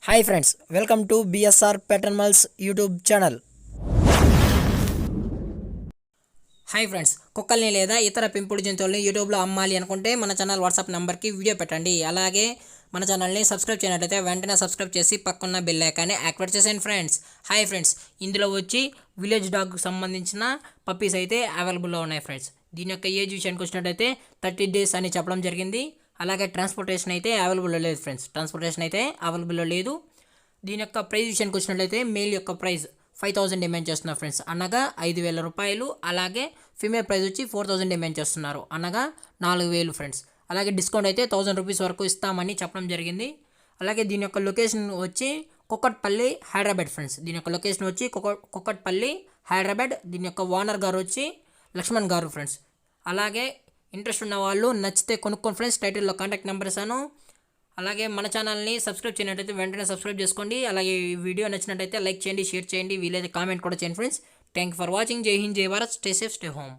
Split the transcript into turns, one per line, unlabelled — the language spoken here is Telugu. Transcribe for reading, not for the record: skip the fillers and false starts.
Hi friends, welcome to BSR పెటర్మల్స్ యూట్యూబ్ ఛానల్. హాయ్ ఫ్రెండ్స్, కుక్కల్ని లేదా ఇతర పెంపుడు జంతువుల్ని యూట్యూబ్లో అమ్మాలి అనుకుంటే మన ఛానల్ వాట్సాప్ నెంబర్కి వీడియో పెట్టండి. అలాగే మన ఛానల్ని సబ్స్క్రైబ్ చేయనట్లయితే వెంటనే సబ్స్క్రైబ్ చేసి పక్కన్న బెల్ ఐకాన్ని యాక్టివేట్ చేసేయండి ఫ్రెండ్స్. హాయ్ ఫ్రెండ్స్, ఇందులో వచ్చి విలేజ్ డాగ్కి సంబంధించిన పప్పీస్ అయితే అవైలబుల్లో ఉన్నాయి ఫ్రెండ్స్. దీని యొక్క ఏజ్ విషయానికి వచ్చినట్టయితే 30 days అని చెప్పడం జరిగింది. అలాగే ట్రాన్స్పోర్టేషన్ అయితే అవైలబుల్లో లేదు ఫ్రెండ్స్. ట్రాన్స్పోర్టేషన్ అయితే అవైలబుల్లో లేదు. దీని యొక్క ప్రైస్ విషయానికి వచ్చినట్లయితే మేల్ యొక్క ప్రైస్ 5,000 డిమాండ్ చేస్తున్నారు ఫ్రెండ్స్, అనగా 5,000 రూపాయలు. అలాగే ఫీమేల్ ప్రైస్ వచ్చి 4,000 డిమాండ్ చేస్తున్నారు, అనగా 4,000 ఫ్రెండ్స్. అలాగే డిస్కౌంట్ అయితే 1,000 రూపీస్ వరకు ఇస్తామని చెప్పడం జరిగింది. అలాగే దీని యొక్క లొకేషన్ వచ్చి కుక్కట్పల్లి, హైదరాబాద్ ఫ్రెండ్స్. దీని యొక్క లొకేషన్ వచ్చి కుక్కట్పల్లి, హైదరాబాద్. దీని యొక్క ఓనర్ గారు వచ్చి లక్ష్మణ్ గారు ఫ్రెండ్స్. అలాగే ఇంట్రెస్ట్ ఉన్న వాళ్ళు నచ్చితే కొనుక్కోండి ఫ్రెండ్స్. టైటిల్లో కాంటాక్ట్ నెంబర్ ఇస్తాను. అలాగే మన ఛానల్ని సబ్స్క్రైబ్ చేయనట్టయితే వెంటనే సబ్స్క్రైబ్ చేసుకోండి. అలాగే ఈ వీడియో నచ్చినట్టయితే లైక్ చేయండి, షేర్ చేయండి, వీలైతే కామెంట్ కూడా చేయండి friends. Thank you for watching. జై హింద్, జై Bharat. Stay safe, stay home.